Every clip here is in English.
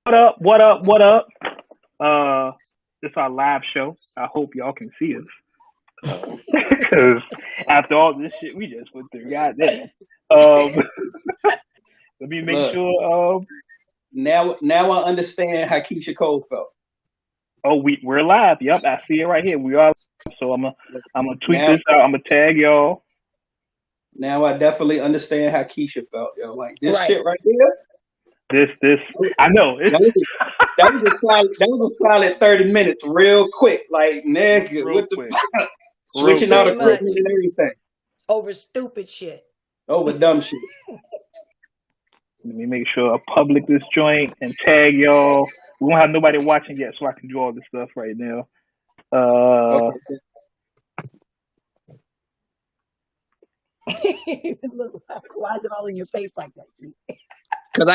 What up? What up? What up? This our live show. I hope y'all can see us. Because after all this shit we just went through, goddamn. Um, let me make Look, sure. now I understand how Keisha Cole felt. Oh, we're live. Yep, I see it right here. We are. Live. So I'm gonna tweet Now this out. I'm gonna tag y'all. now I definitely understand how Keisha felt. Yo, like this Right. shit right here. This. I know. It's That was a, that was a solid 30 minutes, real quick. Like nigga, real what the quick. fuck? Real Switching out quick. Pretty much equipment and everything over stupid shit. over dumb shit. Let me make sure I public this joint and tag y'all. We won't have nobody watching yet, so I can do all this stuff right now. Uh, Okay, Look, why is it all in your face like that? because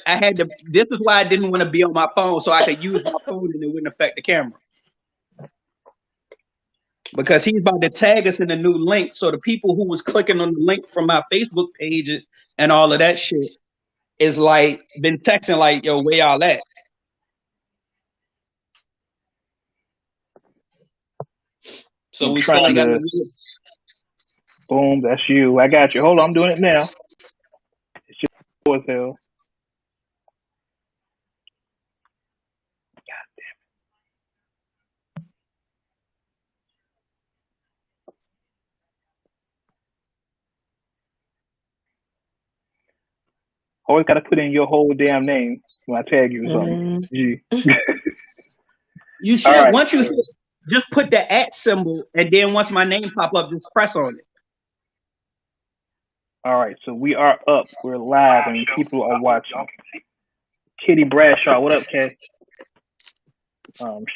I had to. This is why I didn't want to be on my phone, so I could use my phone and it wouldn't affect the camera. Because he's about to tag us in a new link, so the people who was clicking on the link from my Facebook pages and all of that shit is like been texting like, "Yo, where y'all at?" So I'm we still trying ain't got no. to. Boom, that's you. I got you. Hold on, I'm doing it now. It's just slow as hell. Always got to put in your whole damn name when I tag you or something. Mm. G. You All should right. once you just put the at symbol, and then once my name pop up, just press on it. All right. So we are up. We're live and people are watching. Kitty Bradshaw. What up, Kay?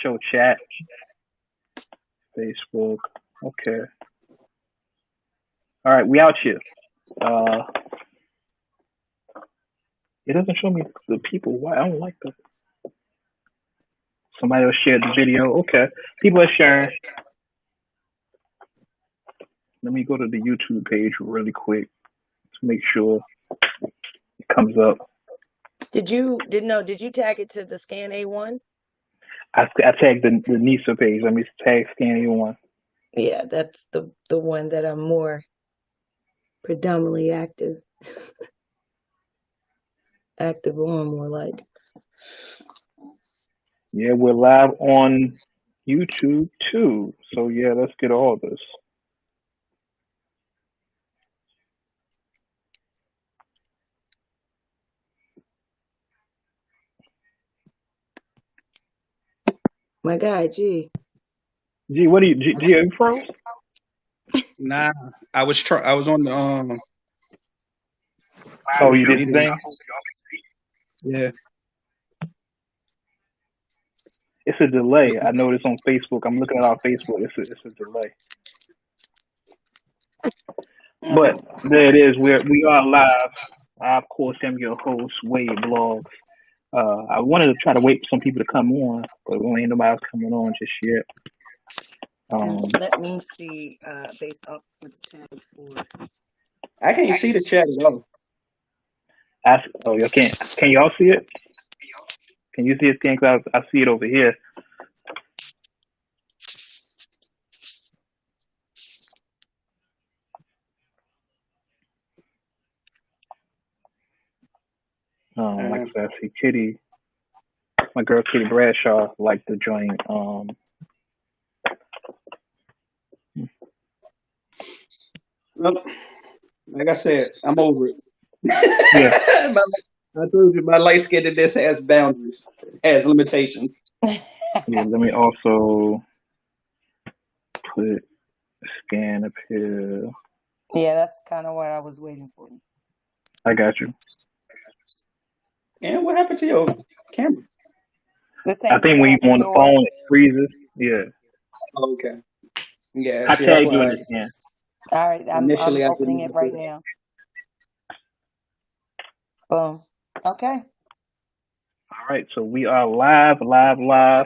Show chat. Facebook. Okay. All right. We out here. Uh, it doesn't show me the people. Why? I don't like that. Somebody else shared the video. Okay. People are sharing. Let me go to the YouTube page really quick to make sure it comes up. Did you tag it to the scan A1? I tagged the Nissa page. Let me tag scan one. Yeah, that's the one that I'm more predominantly active on, more like. Yeah, we're live on YouTube too. So yeah, let's get all this. My guy, G. G, what are you? G, are you froze? Nah, I was on the Oh, you social did the media. thing. Yeah. It's a delay. I noticed on Facebook. I'm looking at our Facebook. It's a delay. But there it is. We are live. I of course am your host, Wade Blogs. I wanted to try to wait for some people to come on, but ain't nobody else coming on just yet. And Um, let me see, based off what's tagged for. I can't see the chat at all. oh, you can't. Can y'all see it? Can you see it, Scan? Cause I see it over here. Like Uh, I said, I see Kitty, my girl Kitty Bradshaw, like to join. well, like I said, I'm over it. Yeah, I told you my light skinnedness has boundaries, has limitations. yeah. Let me also put scan up here. Yeah, that's kind of what I was waiting for. I got you. And what happened to your camera? The I same think thing when happened you're to on the phone, yours. it freezes. Yeah, Oh, okay. Yeah, I see, that's tagged you in why the scan. All right, I'm initially I didn't opening want it to right do it. now. Boom. Okay. All right, so we are live, live, live.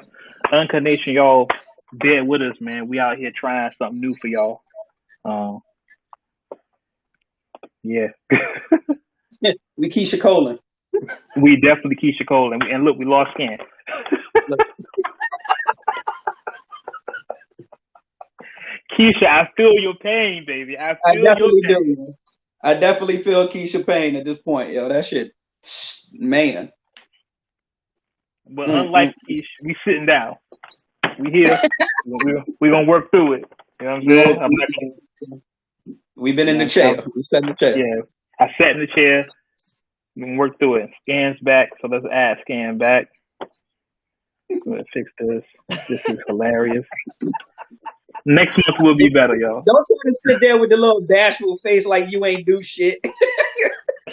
Uncut Nation, y'all, bear with us, man. We out here trying something new for y'all. Um, yeah. We Keisha Colin. We definitely Keisha Cole, and look, we lost Scan. Keisha, I feel your pain, baby. I feel your definitely pain. do. I definitely feel Keisha pain at this point, yo. That shit, man. But unlike Keisha, we sitting down. We here. we gonna work through it. You know what I'm saying? I'm not gonna, We've been in the chair. We sat in the chair. Yeah, I sat in the chair. We can work through it. Scan's back, so let's add Scan back. Let's fix this. This is hilarious. Next month will be better, y'all. Don't try to sit there with the little bashful face like you ain't do shit.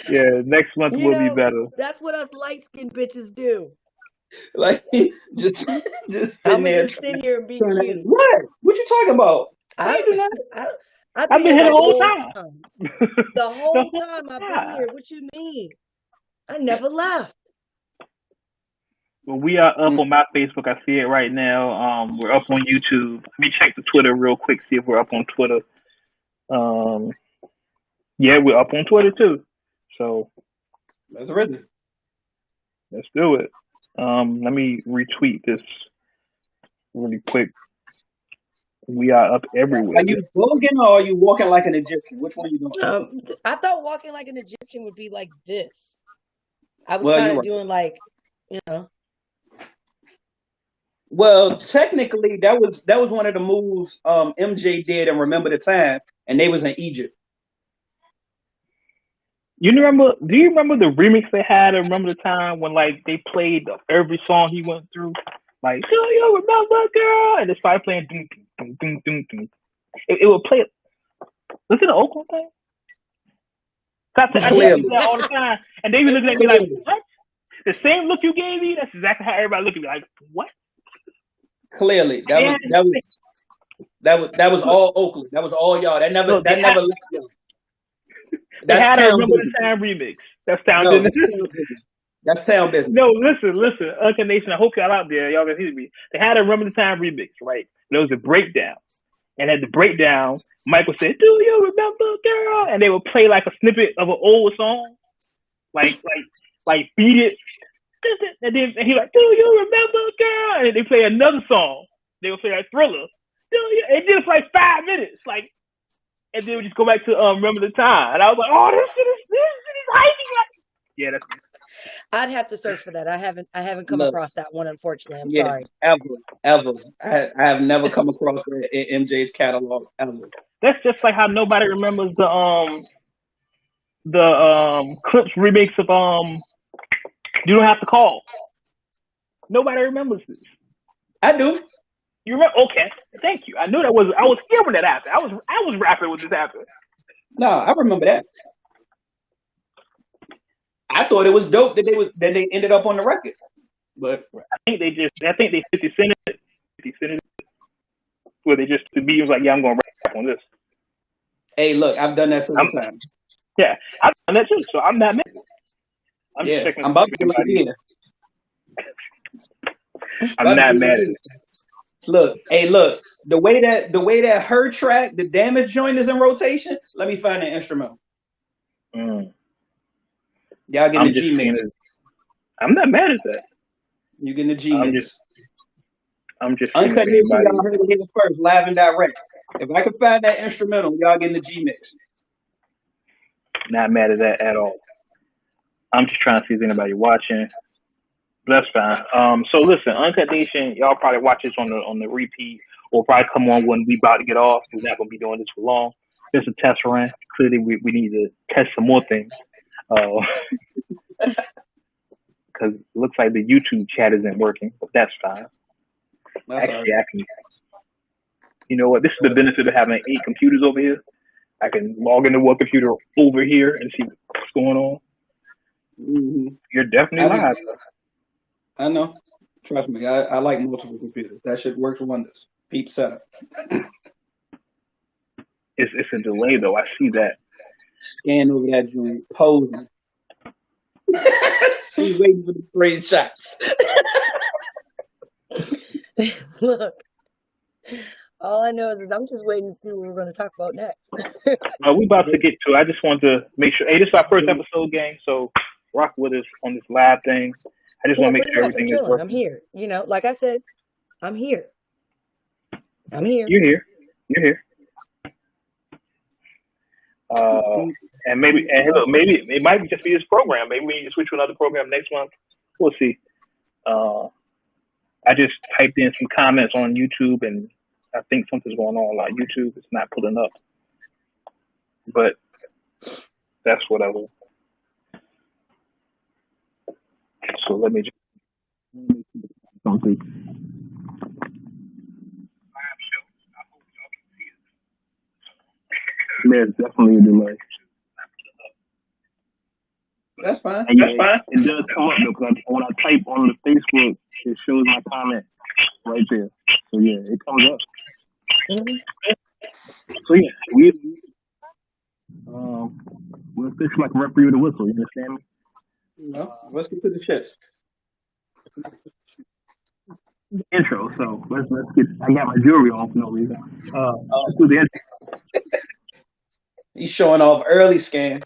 Yeah, next month will be better. That's what us light skinned bitches do. Like just sitting there. Just sit here and be cute. What you talking about? I've been here the whole time. The whole time I've been here. What you mean? I never left. Well, we are up on my Facebook. I see it right now. We're up on YouTube. Let me check the Twitter real quick, see if we're up on Twitter. Yeah, we're up on Twitter too. So that's written. Let's do it. Let me retweet this really quick. We are up everywhere. Are you vlogging or are you walking like an Egyptian? Which one are you doing? I thought walking like an Egyptian would be like this. I was kind of doing like, you know. Well, technically, that was one of the moves MJ did and Remember the Time, and they was in Egypt. Do you remember the remix they had? I remember the time when like they played every song he went through, like "Do you remember, girl?" and they started playing. Ding, ding, ding, ding, ding. It would play. Was it an Oakland thing? I do that all the time, and they be looking at me like, "What?" The same look you gave me. That's exactly how everybody looked at me like, "What?" Clearly, that was all Oakland. That was all y'all. That never left y'all. They had a Remember the Time remix. That's town business. That's town business. No, listen, uncutnation. I hope y'all out there, y'all can hear me. They had a Remember the Time remix, right? There was a breakdown, and at the breakdown, Michael said, "Do you remember, girl?" And they would play like a snippet of an old song, like Beat It, and then he like, "Do you remember, girl?" And they play another song. They would play like Thriller. It did it for like 5 minutes, like. And then we just go back to Remember the Time, and I was like, "Oh, this shit is hyping!" Yeah, that's. I'd have to search for that. I haven't come across that one, unfortunately. I'm sorry. Ever. I have never come across that in MJ's catalog ever. That's just like how nobody remembers the Clips remix of You Don't Have to Call. Nobody remembers this. I do. You remember? Okay, thank you. I knew that was. I was here when that happened. I was rapping when this happened. No, I remember that. I thought it was dope that they ended up on the record, but I think they 50 Cent it. Where they just the beat was like, "Yeah, I'm gonna rap on this." Hey, look, I've done that several times. Yeah, I've done that too. So I'm not mad. I'm about to like here. I'm not mad at it. Look, the way that her track, the Damage joint is in rotation, let me find an instrumental. Y'all getting the G mix. I'm not mad at that. You getting the G mix. I'm just Uncut Nation, y'all heard it here first, live and direct. If I can find that instrumental, y'all getting the G mix. Not mad at that at all. I'm just trying to see if anybody watching. That's fine. So listen, Uncut Nation, y'all probably watch this on the repeat, or probably come on when we about to get off. We're not gonna be doing this for long. Just a test run. Clearly, we need to test some more things. Because it looks like the YouTube chat isn't working, but that's fine. Actually, I can. You know what? This is the benefit of having 8 computers over here. I can log into one computer over here and see what's going on. Mm-hmm. You're definitely live. I know. Trust me. I like multiple computers. That shit works wonders. Peep setup. It's a delay though. I see that. Scan over that joint, posing. She's waiting for the 3 shots. Look, all I know is I'm just waiting to see what we're going to talk about next. We about to get to it. I just want to make sure. Hey, this is our first episode, gang. So rock with us on this live thing. I just want to make sure everything is working. I'm here. You know, like I said, I'm here. I'm here. You're here. You're here. And maybe it might just be this program. Maybe we switch to another program next month. We'll see. I just typed in some comments on YouTube, and I think something's going on. Like YouTube is not pulling up, but that's what I was. So let me just. Something. There's definitely a delay. That's fine. That's fine. It does come up though, because when I type on the Facebook, it shows my comment right there. So yeah, it comes up. So yeah, we'll fix like a referee with a whistle. You understand me? No, let's get to the shits. Intro. So let's get. I got my jewelry on for no reason. Let's do the intro. He's showing off early scan.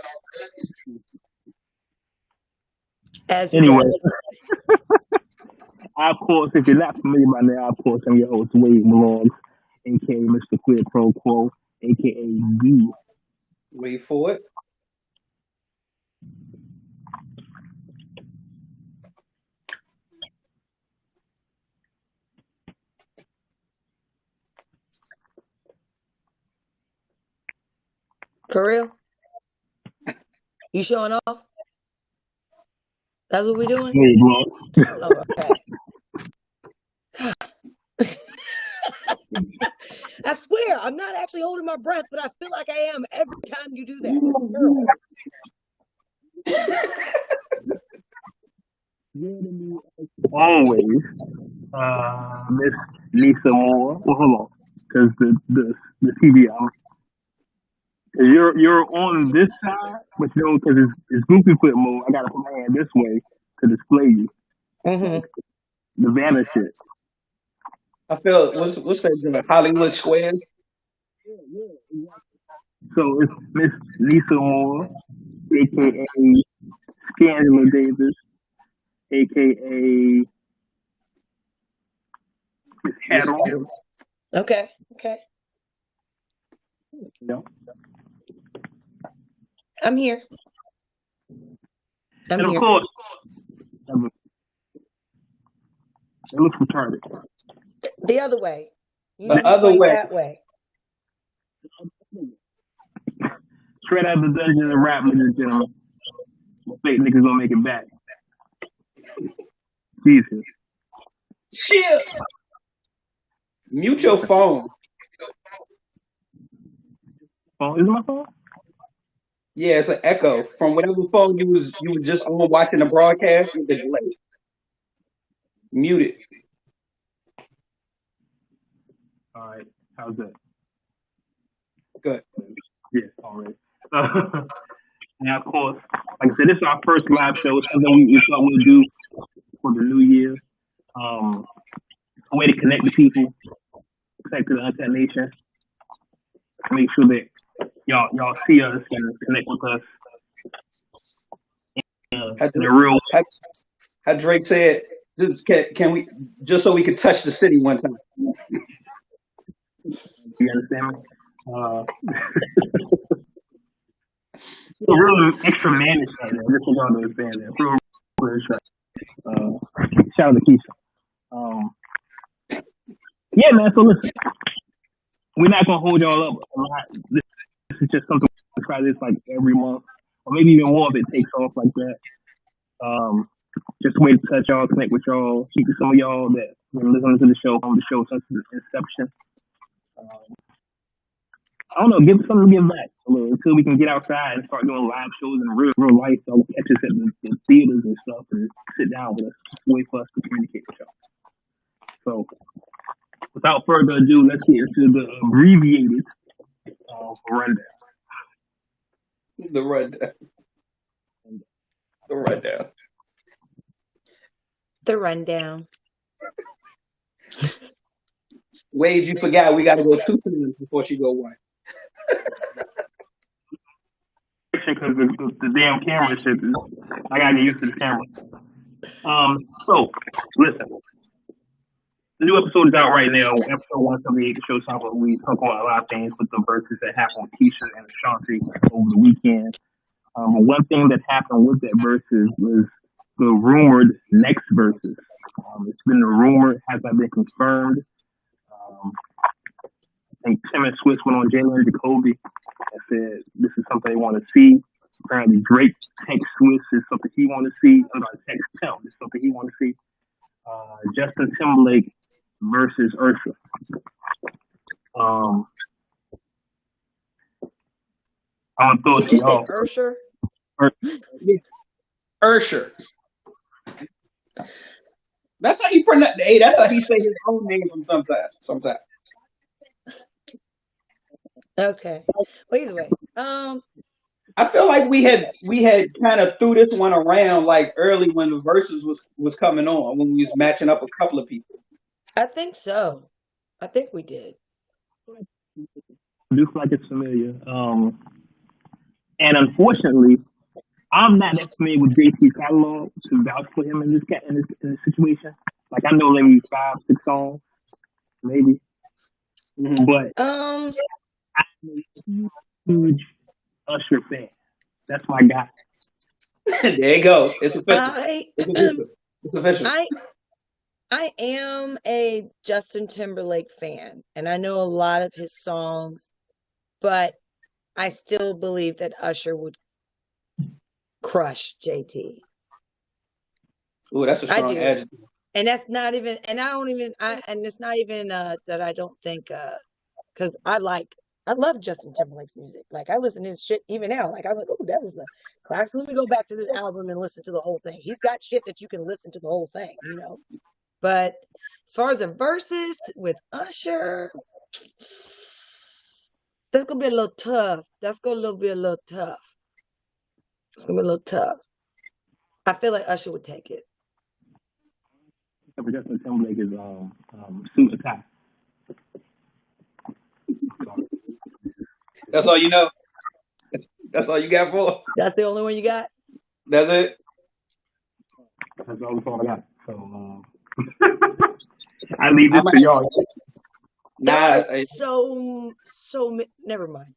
Anyway, of course, if you're not familiar by now, of course, I'm your host, Wade Vlogs, aka Mr. Quid Pro Quo, aka B. Wait for it. For real? You showing off? That's what we're doing? Oh, okay. I swear, I'm not actually holding my breath, but I feel like I am every time you do that. Always, Miss Nissa Moore. Well, hold on, because the TV, you're on this side, but you know, because it's goofy flip mode, I gotta put my hand this way to display you. The Vanna shit. I feel what's that? Hollywood Square. So it's Miss Nissa Moore, aka Scandal Davis, aka Miss Haddle. Okay. No. I'm here. And of course, it looks retarded. The other way. The other way. That way. Straight out of the dungeon and rap, ladies and gentlemen. Fake niggas gonna make it back. Jesus. Shit. Mute your phone. Oh, is it my phone? Yeah, it's an echo from whatever phone you was just on watching the broadcast. The delay. Mute it. All right. How's that? Good. Yeah, all right. Now, of course, like I said, this is our first live show. It's something we thought we'd do for the new year. A way to connect with people, connect to the Uncut Nation, make sure that y'all see us and connect with us. How Drake said, can we just so we could touch the city one time? You understand me? So real extra manish right now. Just for y'all to understand that. Real shout out to Keisha. Yeah, man. So listen, we're not gonna hold y'all up a lot. This is just something we try this like every month, or maybe even more if it takes off like that. Just a way to touch y'all, connect with y'all, keep some of y'all that been listening to the show from the show since its inception. I don't know, give us something to give back until we can get outside and start doing live shows in real life. So catch us at the theaters and stuff and sit down with us. It's a way for us to communicate with y'all. So, without further ado, let's get into the abbreviated rundown. The rundown. Wade, you forgot we got to go 2 seasons before she go 1. Because the damn camera shit is I gotta get used to the camera. So listen, the new episode is out right now. Episode 178. The show's talking. We talk about a lot of things with the verses that happened with Keisha and Ashanti over the weekend. One thing that happened with that verses was the rumored next verses. It's been a rumor, has not been confirmed. I think Tim and Swiss went on Jalen Jacoby and said this is something they want to see. Apparently Drake text Swiss is something he want to see. I'm not text Tim is something he want to see. Justin Timberlake versus Usher. I'm gonna throw it to y'all. Usher. Usher. That's how he pronounce. Hey, that's how he say his own name sometimes. Okay. But either way, I feel like we had kind of threw this one around like early when the verses was coming on, when we was matching up a couple of people. I think so. I think we did. Looks like it's familiar. And unfortunately, I'm not that familiar with JT's catalog to vouch for him in this situation. Like I know maybe 5, 6 songs, maybe. Mm-hmm. But I'm a huge Usher fan. That's my guy. There you go. It's official. It's official. I am a Justin Timberlake fan, and I know a lot of his songs, but I still believe that Usher would crush JT. Ooh, that's a strong adjective. And that's not even, and it's not even that I don't think, because I love Justin Timberlake's music. Like I listen to his shit even now. Like I'm like, oh, that was a classic. Let me go back to this album and listen to the whole thing. He's got shit that you can listen to the whole thing, you know. But as far as a versus with Usher, that's gonna be a little tough. That's gonna be a little tough. It's gonna be a little tough. I feel like Usher would take it. Justin Timberlake is suit and tie. That's all you know. That's all you got for? That's the only one you got? That's it? That's all I got. So I leave this to y'all. So never mind.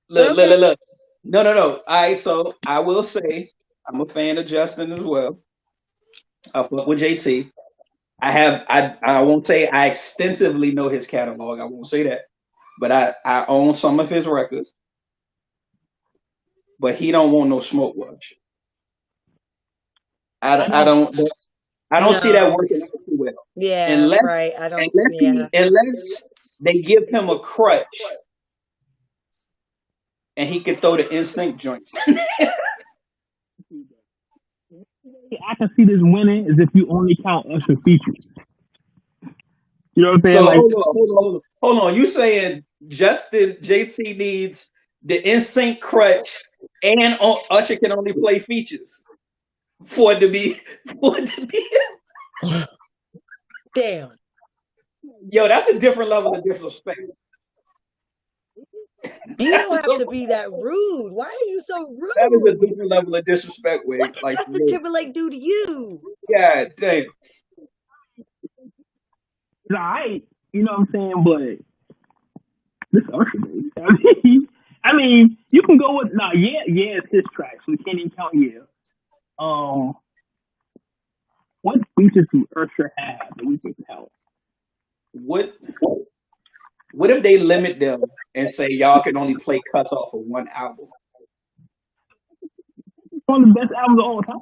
Look. No. All right, so I will say I'm a fan of Justin as well. I fuck with JT. I won't say I extensively know his catalog. I won't say that. But I own some of his records. But he don't want no smoke watch. I don't see that working out too well. Yeah, unless, right. Unless they give him a crutch and he can throw the instinct joints. I can see this winning is if you only count Usher features. You know what I'm saying? So hold on. You saying JT needs the instinct crutch and Usher can only play features for it to be Damn. Yo, that's a different level of disrespect. You don't have to be that rude. Why are you so rude? That is a different level of disrespect, Wade. What did Justin Timberlake do to you? Yeah, damn. It's alright, you know what I'm saying, but this Usher, baby. I mean, you can go with it's his track, so we can't even count What features do Usher have that we can count? What if they limit them and say y'all can only play cuts off of one album? One of the best albums of all time.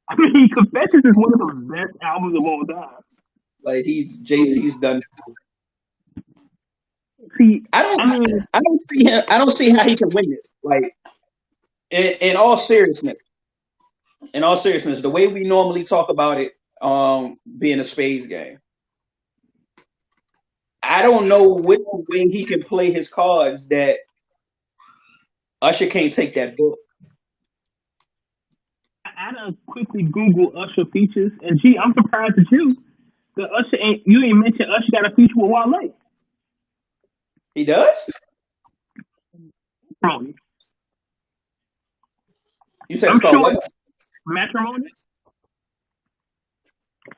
I mean, Confessions is one of the best albums of all time. Like JT's done it. See, I don't see how he can win this. Like, in all seriousness, the way we normally talk about it, being a spades game. I don't know which way he can play his cards that Usher can't take that book. I done quickly Google Usher features, and I'm surprised at you. You ain't mentioned Usher got a feature with Wale. He does? Probably. You said I'm it's called sure what? Matrimony.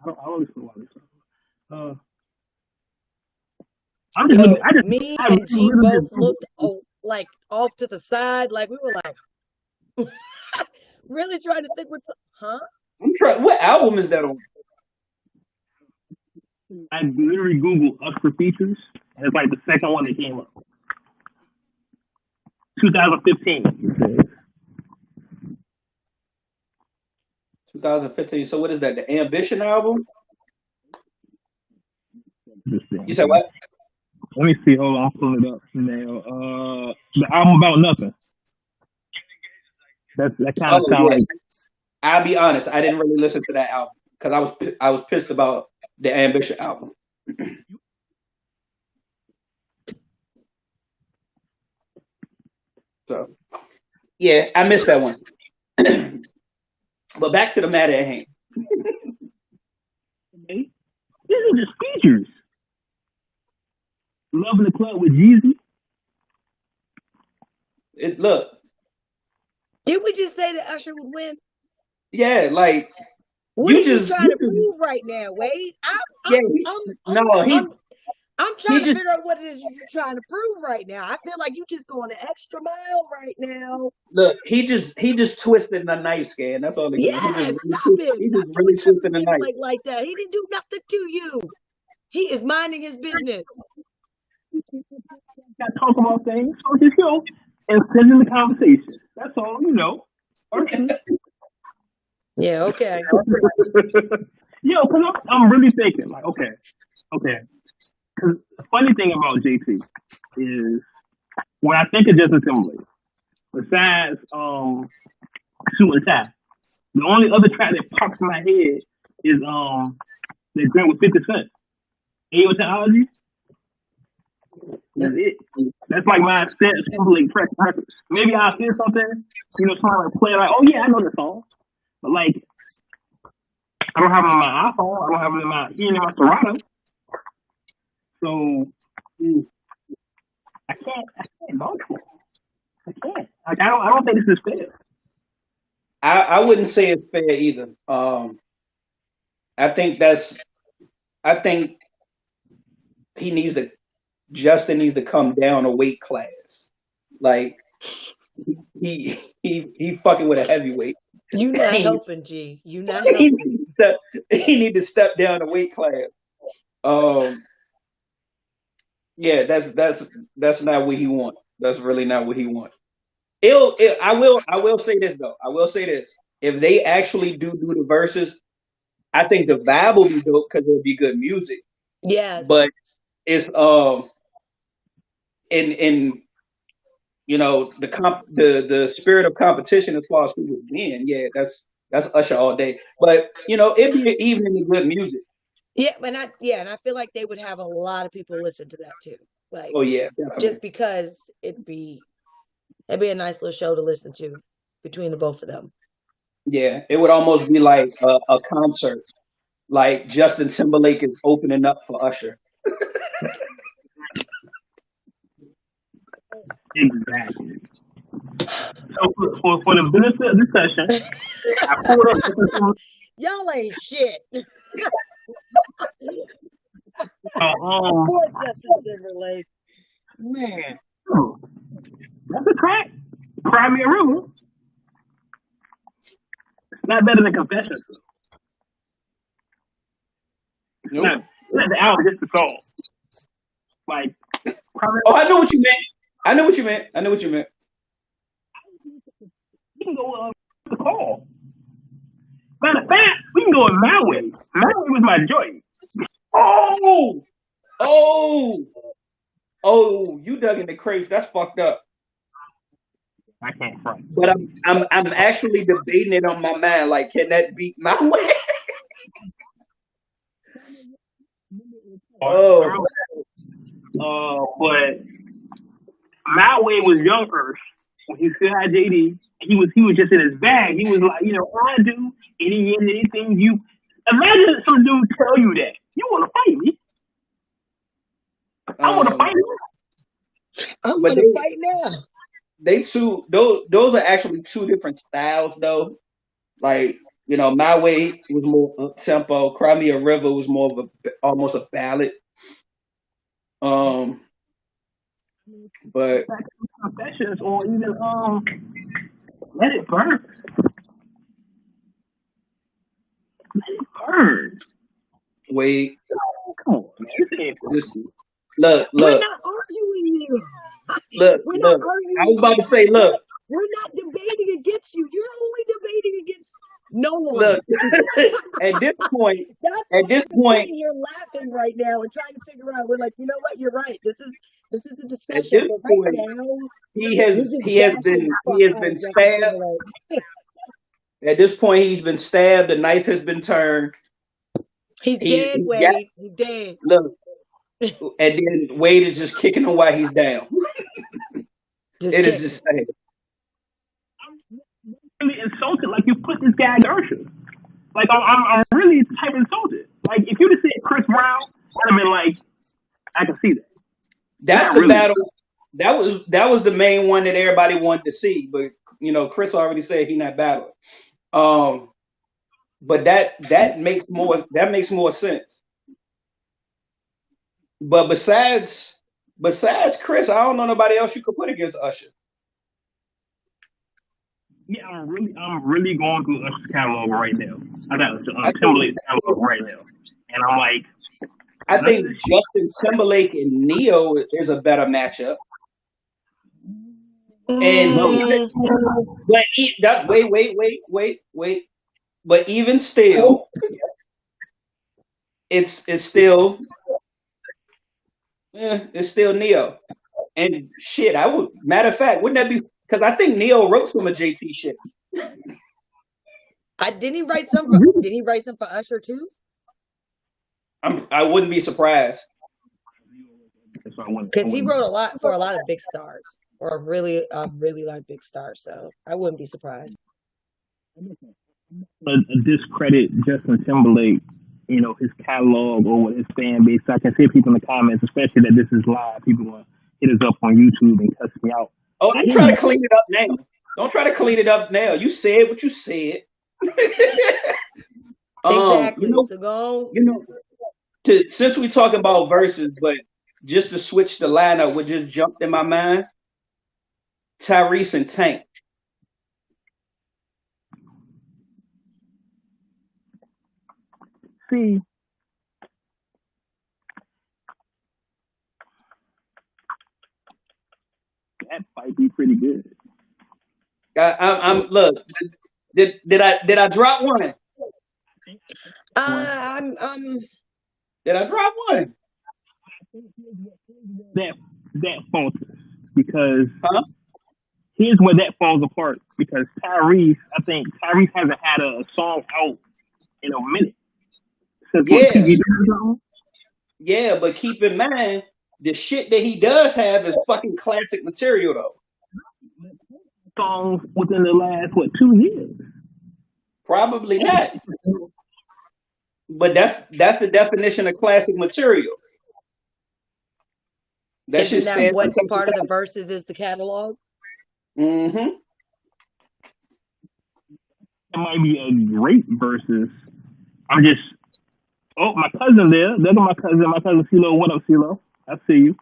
I don't listen to a lot of stuff. I'm just looking. Yo, me I and G literally both just looked like off to the side, like we were like really trying to think what's huh? I'm trying. What album is that on? I literally Googled Usher features, and it's like the second one that came up. 2015. 2015. So what is that? The Ambition album? You said Okay. what? Let me see. Hold on, I'm pulling it up now. The album about nothing. That kind of Oh sound yeah. like. I'll be honest. I didn't really listen to that album because I was pissed about the Ambition album. So yeah, I missed that one. But back to the matter at hand. Okay. These are just features. Love in the Club with Jeezy. Look, Did we just say that Usher would win? yeah, like What are you you just, trying to prove right now, Wade? yeah, I'm, no, I'm he trying to just figure out what it is you're trying to prove right now. I feel like you just going the extra mile right now. look, he just twisted the knife scan. That's all he did. Yes, stop it. He just Stop really putting your twisted the hands knife. like that. He didn't do nothing to you. He is minding his business. Got to talk about things. So just and send in the conversation. That's all, Yeah, okay. Because I'm really thinking, like, okay. Because the funny thing about JT is when I think of Justin Timberlake, besides Suit and Tie, the only other track that pops in my head is the Grant with 50 Cent. Aeotology. That's it. That's like my Timberlake track records. Maybe I'll hear something, someone like play like, oh yeah, I know the song. But like I don't have it on my iPhone, I don't have it in my Serato. So I can't vouch for it. I can't. Like I don't think this is fair. I wouldn't say it's fair either. I think Justin needs to come down a weight class. Like he fucking with a heavyweight. You not he, helping, G. You not he helping. need to step down a weight class. Yeah, that's not what he wants. That's really not what he wants. I will say this though. I will say this. If they actually do the verses, I think the vibe will be dope because it'll be good music. Yes. But it's in the spirit of competition as far as who would win. Yeah, that's Usher all day. But it'd be even good music. Yeah, and I feel like they would have a lot of people listen to that too. Like, oh yeah, definitely. Just because it'd be a nice little show to listen to between the both of them. Yeah, it would almost be like a concert. Like Justin Timberlake is opening up for Usher. Exactly. So for the benefit of discussion, I pulled up. Y'all ain't shit. Poor Justin Timberlake. Man, that's a crack. Cry me a river. It's not better than Confessions. Nope. Not the album, just the song. Like, I know what you meant. We can go the call. Matter of fact, we can go in My Way. My Way was my joy. Oh, you dug in the crates. That's fucked up. I can't front. But I'm actually debating it on my mind. Like, can that beat My Way? But My Way was young Earth. When he still had JD, he was just in his bag. He was like, I do anything you. Imagine some dude tell you that. You want to fight me? I want to fight you. I'm going to fight now. those are actually two different styles though. Like, My Way was more up tempo. Cry Me a River was more of almost a ballad. But Confessions or even Let It Burn. Let It Burn. wait, Come on, man. look. We're not arguing you. Look. We're not arguing. I was about to say, look. We're not debating against you. You're only debating against no one. Look, at this point, You're laughing right now and trying to figure out. We're like, you know what? You're right. This is a discussion. At this But right point, now, he has been stabbed. At this point, he's been stabbed. The knife has been turned. He's dead, Wade. He's dead. Look, and then Wade is just kicking him while he's down. It is just sad. I'm really insulted. Like, you put this guy in Usher. Like, I'm really type insulted. Like, if you'd have said Chris Brown, I'd have been like, I can see that. That's the battle. That was the main one that everybody wanted to see, but Chris already said he's not battling. But that makes more sense. But besides Chris, I don't know nobody else you could put against Usher. Yeah, I'm really going through Usher's catalog right now. I got Timberlake's catalog right now, and I'm like, I think Justin Timberlake and Neo is a better matchup. And wait. But even still, it's still Neo. And shit, matter of fact, wouldn't that be, because I think Neo wrote some of JT shit. Didn't he write some for Usher too? I wouldn't be surprised. Because he wrote a lot for a lot of big stars, or a really lot of big stars. So I wouldn't be surprised. Discredit Justin Timberlake, his catalog or what his fan base. I can see people in the comments, especially that this is live. People want to hit us up on YouTube and cuss me out. Oh, don't try to clean it up now. Don't try to clean it up now. You said what you said. Exactly. So go. Since we talking about verses, but just to switch the lineup, what just jumped in my mind: Tyrese and Tank. See, that might be pretty good. I'm look. Did I drop one? Did I drop one? That falters because here's where that falls apart, because Tyrese hasn't had a song out in a minute. Yeah, but keep in mind the shit that he does have is fucking classic material though. Songs within the last 2 years? Probably not. But that's the definition of classic material. Isn't that what part of the verses is the catalog? Mm-hmm. It might be a great versus. My cousin there. There's my cousin CeeLo. What up, CeeLo? I see you.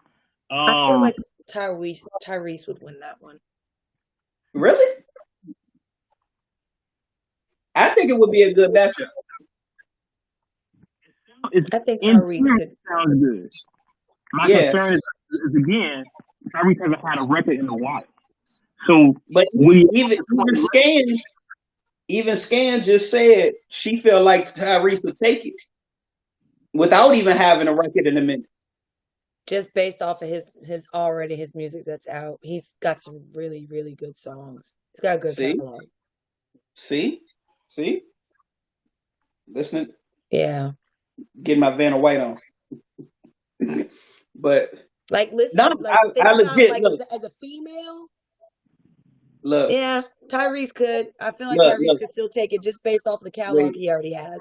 I feel like Tyrese would win that one. Really? I think it would be a good matchup. I think Tyrese sounds good. My concern is again, Tyrese hasn't had a record in a while. So, but even Scan just said she felt like Tyrese would take it without even having a record in a minute. Just based off of his music that's out, he's got some really, really good songs. He's got a good catalog. See, listening. Yeah. Get my Vanna White on. But listen, I legit look, as a female. Look. Yeah, Tyrese could. I feel like Tyrese could still take it just based off the catalog he already has.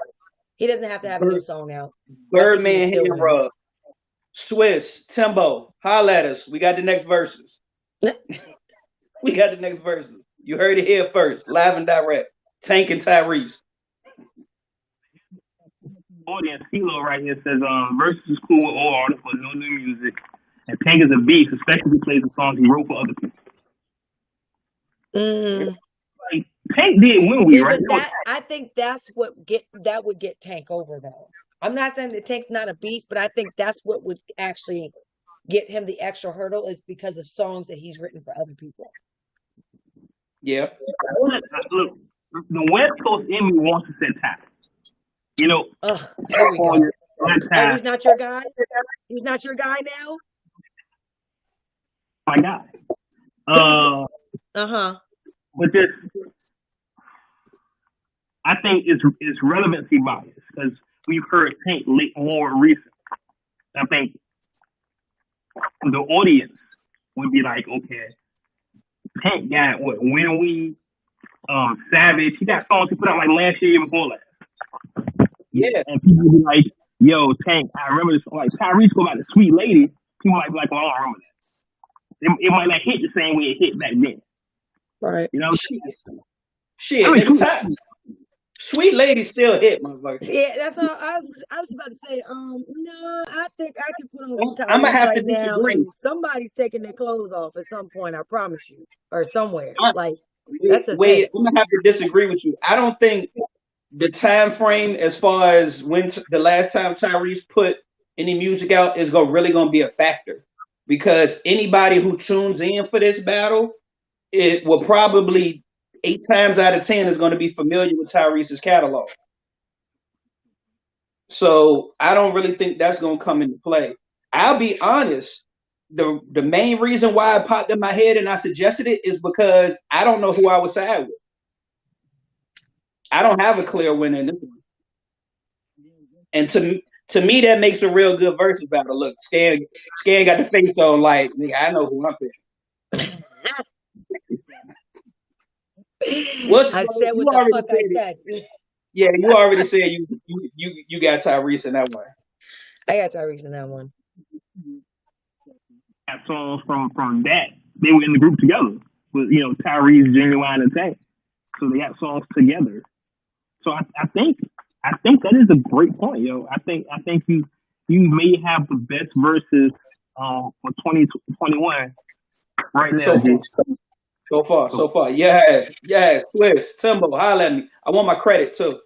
He doesn't have to have a new song out. Birdman, Hand Rub, Swiss, Timbo, holla at us. We got the next verses. We got the next verses. You heard it here first, live and direct. Tank and Tyrese. Audience, Kilo right here says, Verzuz is cool with all artists, but no new music. And Tank is a beast, especially if he plays the songs he wrote for other people. Like, Tank did win we, right? I think that's what would get Tank over though. I'm not saying that Tank's not a beast, but I think that's what would actually get him the extra hurdle is because of songs that he's written for other people. Yeah. Look, the West Coast in me wants to set time. You know, here we go. Oh, he's not your guy? He's not your guy now? My guy. But this, I think it's relevancy bias because we've heard Tank more recent. I think the audience would be like, okay, Tank got what? When We, Savage. He got songs he put out like last year before last. Yeah. And people would be like, yo, Tank, I remember this. Like Tyrese go back to Sweet Lady. People might be like, well, I don't remember that. It might not hit the same way it hit back then. Right. You know what I'm saying? Shit. I mean, Sweet Lady still hit, motherfucker. Yeah, that's all. I was about to say. No, I think I can put on Tyrese I'm gonna have right to disagree. now. Somebody's taking their clothes off at some point. I promise you, or somewhere. Like that's the thing. I'm gonna have to disagree with you. I don't think the time frame as far as when the last time Tyrese put any music out is really gonna be a factor because anybody who tunes in for this battle, it will probably 8 times out of 10 is going to be familiar with Tyrese's catalog. So I don't really think that's going to come into play. I'll be honest. The main reason why it popped in my head and I suggested it is because I don't know who I would side with. I don't have a clear winner in this one. And to me, that makes a real good versus battle. Look, Scan got the face on like, nigga, I know who I'm picking. I said what the fuck I said. Yeah, you already said you got Tyrese in that one. I got Tyrese in that one. Got songs from that. They were in the group together with Tyrese, Genuine, and Tank. So they got songs together. So I think that is a great point, yo. I think you may have the best verses for 2021 right now. So far. Yes. Twist, Timbo, holla at me. I want my credit too.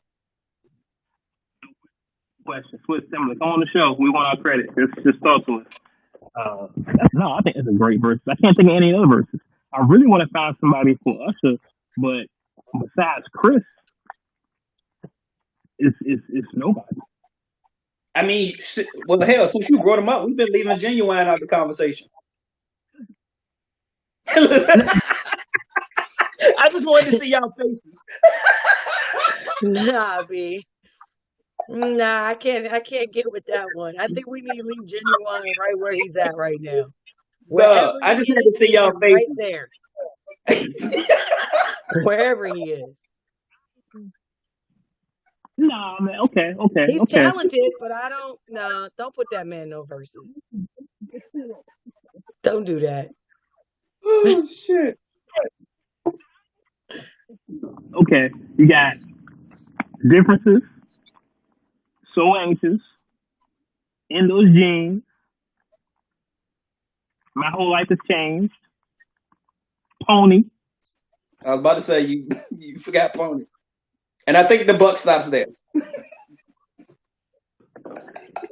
Question. Twist, Timbo, come on the show. We want our credit. Just talk to us. No, I think it's a great verse. I can't think of any other verses. I really want to find somebody for Usher, but besides Chris, it's nobody. I mean, well, hell, since you brought him up, we've been leaving Genuine out of the conversation. I just wanted to see y'all faces. Nah, B. Nah, I can't get with that one. I think we need to leave Genuine right where he's at right now. I just had to see y'all faces. Right there. Wherever he is. No, man. Okay. He's talented, but don't put that man in no verses. Don't do that. Oh shit. Okay, you got differences. So anxious. In those jeans. My whole life has changed. Pony. I was about to say you forgot Pony. And I think the buck stops there.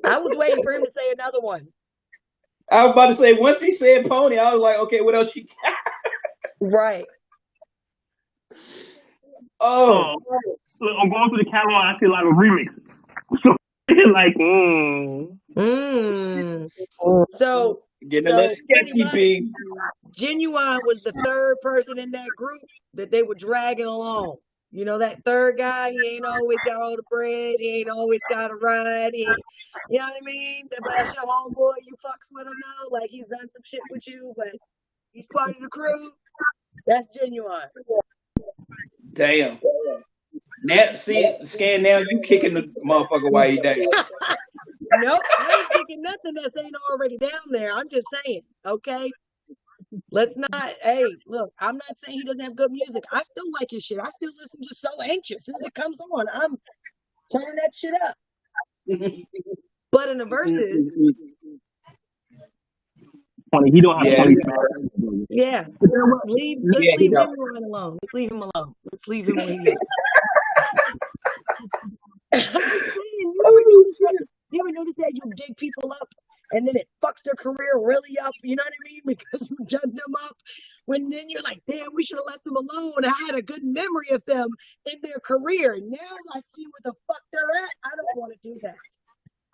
I was waiting for him to say another one. I was about to say, once he said Pony, I was like, okay, what else you got? Right. Oh. So I'm going through the catalog, I see a lot of remixes. So like, So getting a little sketchy, big. Genuine was the third person in that group that they were dragging along. You know, that third guy, he ain't always got all the bread. He ain't always got a ride. You know what I mean? But that's your homeboy. You fucks with him now. Like, he's done some shit with you, but he's part of the crew. That's Genuine. Damn. Now, see, Scan, now you kicking the motherfucker while he down. Nope, I ain't kicking nothing that ain't already down there. I'm just saying, okay? Let's not. Hey, look, I'm not saying he doesn't have good music. I still like his shit. I still listen to So Anxious. As soon as it comes on, I'm turning that shit up. But in the verses, Funny, he don't have Yeah. funny. yeah, let's leave him alone. Let's leave him alone. Let's leave him where he is. I'm just saying, you ever notice that you dig people up and then it fucks their career really up, you know what I mean? Because you judge them up when then you're like, damn, we should have left them alone. I had a good memory of them in their career. Now I see where the fuck they're at. I don't want to do that.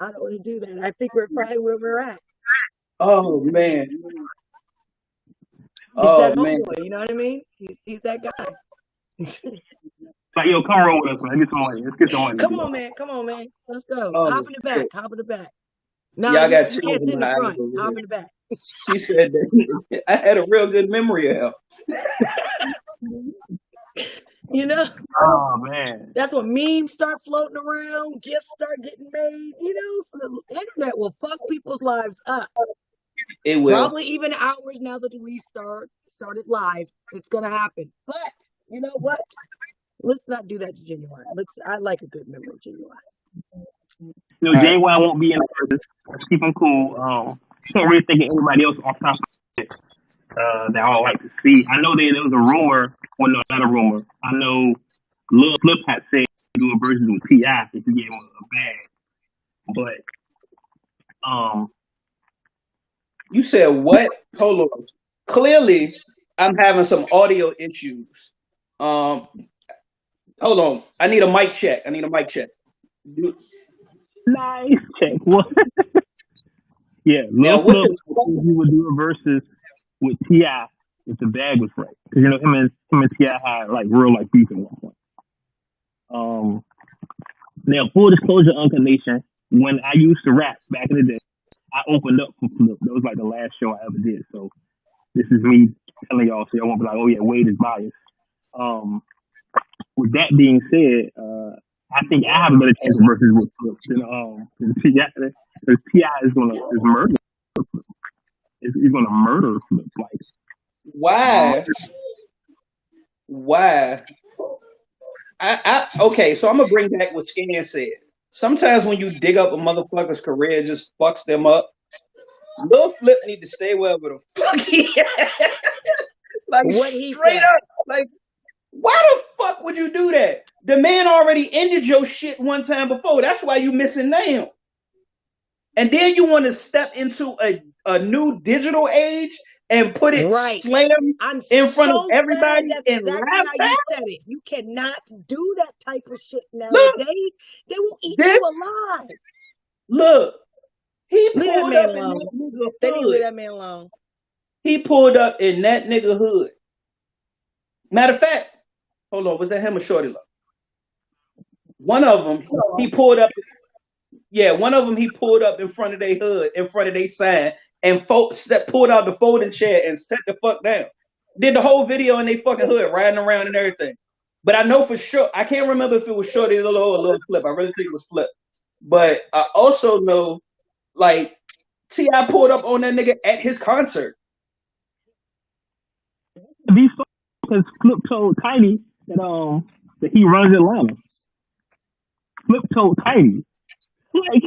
I don't want to do that. I think we're fine where we're at. Oh man. It's that man. homeboy, you know what I mean? He's that guy. Like, yo, come roll with us, man. Get some money. Let's get some money. Come on, man. Come on, man. Let's go. Oh, Hop in the back. Hop in the back. No, y'all got you chills can't sit in in my the eyes front. over Hop here. in the back. She said that I had a real good memory of him. You know? Oh man. That's when memes start floating around, gifts start getting made. You know, the internet will fuck people's lives up. It will. Probably even ours now that we started live. It's gonna happen. But you know what? Let's not do that to Genuine. I like a good memory of Genuine. You know, Genuine won't be in the Verzuz. Let's keep him cool. Can't really think of anybody else off top of it that I would like to see. I know there was a rumor. Well, no, not a rumor. I know Lil Flip had said do a version with T.I. if you gave him a bag. But You said what? Hold on. Clearly, I'm having some audio issues. Hold on. I need a mic check. nice check. What? Yeah, Now, Lil Flip he would do a versus with T.I. if the bag was right, because you know him and T.I. had like real like beef at one point. Now full disclosure, uncutnation. When I used to rap back in the day, I opened up for Flip. That was like the last show I ever did. So this is me telling y'all, so y'all won't be like, oh yeah, Wade is biased. With that being said, I think I have a better chance of versus with Flip than T.I. Because T.I. is murder. He's gonna murder Flip. Like, why? Okay, so I'm gonna bring back what Scan said. Sometimes when you dig up a motherfucker's career, it just fucks them up. Lil Flip need to stay wherever the fuck he at. Like What he straight said. up. Like, why the fuck would you do that? The man already ended your shit one time before. That's why you missing now. And then you want to step into a new digital age and put it slam in front of everybody that's in exactly rap how time? you said it. You cannot do that type of shit nowadays. They will eat you alive. Look, he Leave that pulled man up in alone. that nigga They need to leave hood. that man alone. He pulled up in that nigga hood. Matter of fact, hold on, was that him or Shorty Love? One of them, he pulled up. Yeah, one of them he pulled up in front of their hood, in front of their sign, and pulled out the folding chair and sat the fuck down. Did the whole video in their fucking hood, riding around and everything. But I know for sure, I can't remember if it was Shorty Lil or Lil Flip. I really think it was Flip. But I also know, like, T.I. pulled up on that nigga at his concert. Because Flip told Tiny that he runs Atlanta. Flip told Tiny. Like,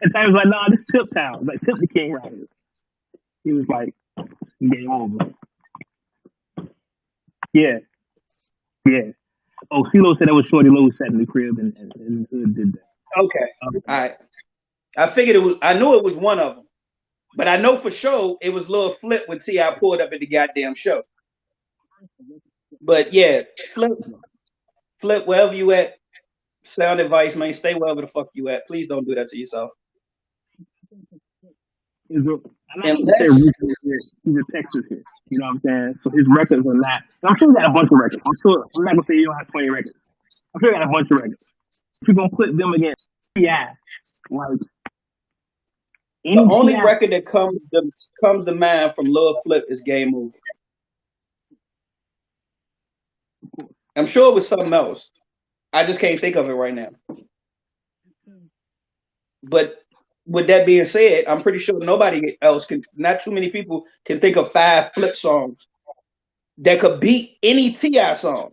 and Tiny was like, nah, this Tip town. Like, Tip the king right here. He was like, game over. Yeah. Oh, CeeLo said that was Shorty Low sat in the crib and Hood did that. Okay. All right. I figured it was, I knew it was one of them. But I know for sure it was Lil Flip when T.I. pulled up at the goddamn show. But yeah, Flip, wherever you at, sound advice, man, stay wherever the fuck you at. Please don't do that to yourself. I'm not going to say he's a Texas hit. You know what I'm saying? So his records are not. I'm sure he got a bunch of records. I'm not going to say he don't have 20 records. I'm sure he got a bunch of records. If you're going to put them against T.I., like. The only record that comes to mind from Lil Flip is Game Over. I'm sure it was something else. I just can't think of it right now. But with that being said, I'm pretty sure nobody else can. Not too many people can think of 5 flip songs that could beat any Ti song.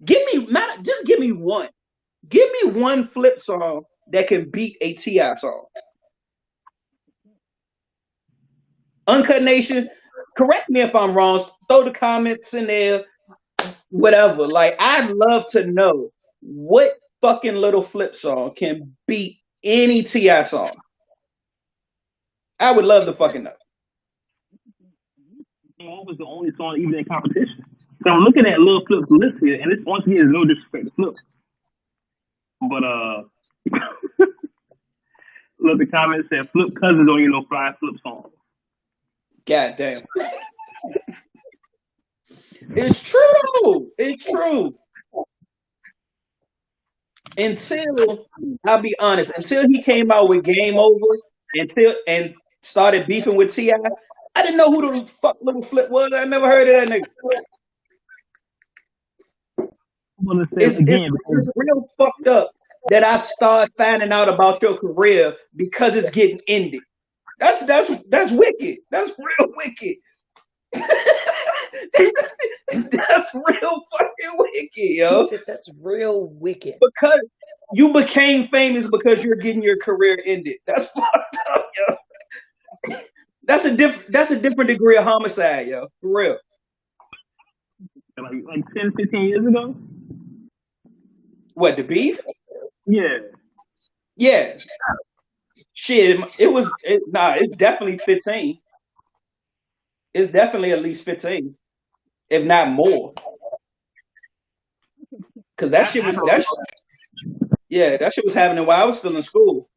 Just give me one. Give me one flip song that can beat a Ti song. Uncut Nation, correct me if I'm wrong. Throw the comments in there, whatever. Like, I'd love to know what fucking little flip song can beat any Ti song. I would love to fucking know. What was the only song even in competition? So I'm looking at Lil Flip's list here, and this once again is no disrespect to Flip, but look, the comments said Flip cousins don't even know 5 Flip songs. God damn. It's true. It's true. Until, I'll be honest, until he came out with Game Over, and started beefing with Ti, I didn't know who the fuck Little Flip was. I never heard of that nigga. It's real fucked up that I started finding out about your career because it's getting ended. That's wicked. That's real wicked. That's real fucking wicked, yo. He said that's real wicked. Because you became famous because you're getting your career ended. That's fucked up, yo. That's a different degree of homicide, yo. For real. Like 10, 15 years ago? What, the beef? Yeah. Yeah. Shit, it's definitely 15. It's definitely at least 15, if not more. Cause that shit was happening while I was still in school.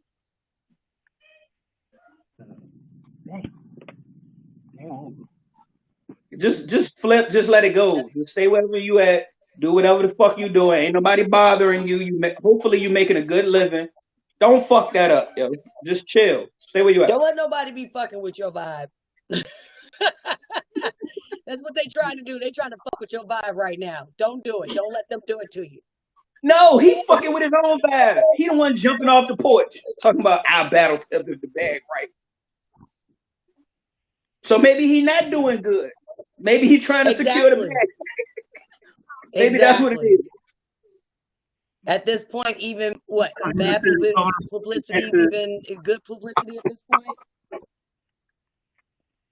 Just flip, just let it go. Just stay wherever you at. Do whatever the fuck you doing. Ain't nobody bothering you. Hopefully you making a good living. Don't fuck that up, yo. Just chill. Stay where you at. Don't let nobody be fucking with your vibe. That's what they trying to do. They trying to fuck with your vibe right now. Don't do it. Don't let them do it to you. No, he fucking with his own vibe. He the one jumping off the porch talking about our battle tested the bag right. So maybe he not doing good. Maybe he trying to secure the bag. Maybe that's what it is. At this point, even what bad publicity is even good publicity at this point.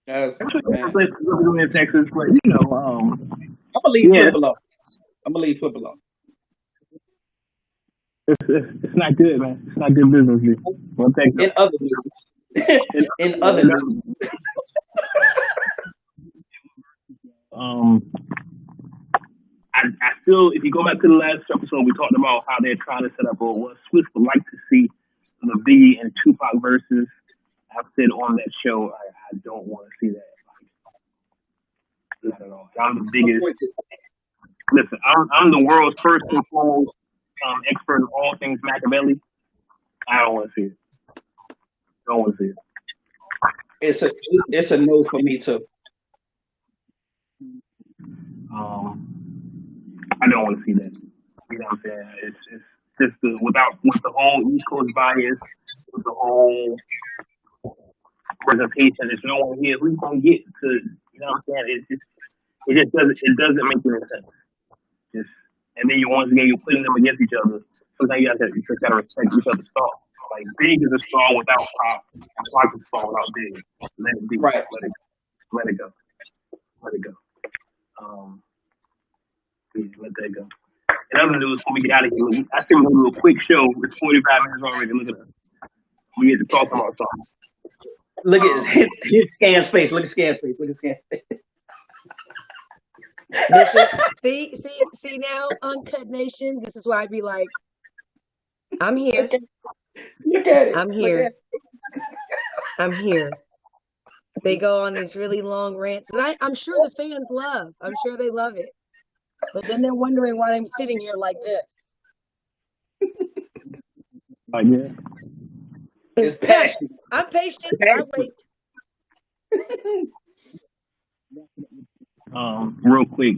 In Texas, but you know, I'm gonna leave Flip alone. I'm gonna leave Flip alone. It's not good, man. It's not good business. Well, in other news. In other news. I feel if you go back to the last episode, we talked about how they're trying to set up what Swiss would like to see the Biggie and Tupac versus. I've said on that show, I don't want to see that. Not at all. I'm the biggest. Listen, I'm the world's first and foremost expert in all things Machiavelli. I don't want to see it. Don't want to see it. It's a no for me too. I don't want to see that. You know what I'm saying? It's just with the whole East Coast bias, with the whole presentation. There's no one here who's gonna get to. You know what I'm saying? It just doesn't make any sense. And then once again you're putting them against each other. Sometimes you gotta respect each other's star. Like Big is a star without Pop, and Pop is a star without Big. Let it be. Right. Let it go. Let it go. Let that go. In other news, before we get out of here, I think we're gonna do a quick show. It's 45 minutes already. Look at that. We get to talk about something. Look at his scan space. Look at scan space. Look at scan space. See now, Uncut Nation. This is why I be like, I'm here. Look at it. I'm here. I'm here. They go on these really long rants, and I'm sure the fans love. I'm sure they love it. But then they're wondering why I'm sitting here like this. Yeah. It's passion. I'm patient. I wait. Real quick,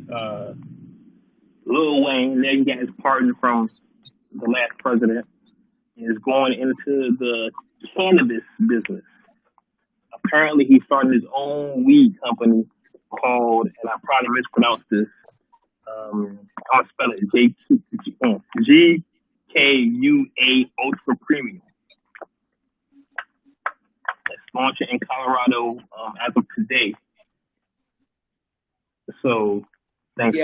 Lil Wayne, there you got his pardon from the last president. is going into the cannabis business. Apparently, he's starting his own weed company called, and I probably mispronounced this. I'll spell it GKUA Ultra Premium. It's launching in Colorado as of today. So, thanks,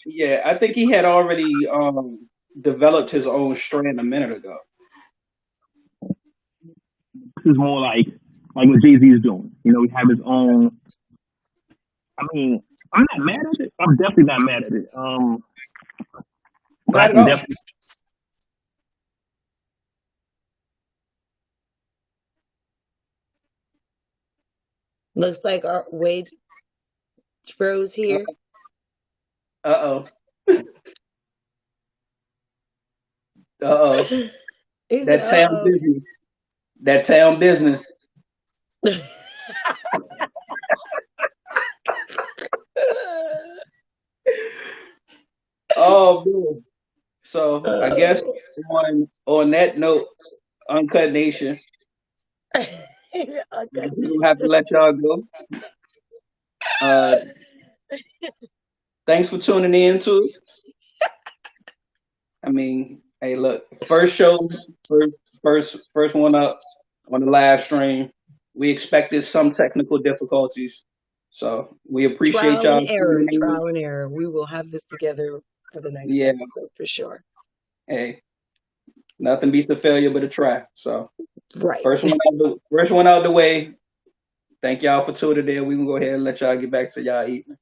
Yeah, I think he had already developed his own strain a minute ago. This is more like what Jay-Z is doing. You know, he have his own. I mean, I'm not mad at it. I'm definitely not mad at it. But I Not can at all. definitely. Looks like our Wade froze here. Uh-oh. Uh-oh. He That said, town business. That town business. Oh, man. So I guess on that note, Uncut Nation, Uncut. we're gonna have to let y'all go. Thanks for tuning in to it. I mean, hey, look, first show, first one up on the live stream. We expected some technical difficulties, so we appreciate Trial y'all and error, tuning in. trial and error. We will have this together for the next Yeah. episode for sure. Hey, nothing beats a failure but a try. So Right. first one out the way. Thank y'all for tuning in. We can go ahead and let y'all get back to y'all eating.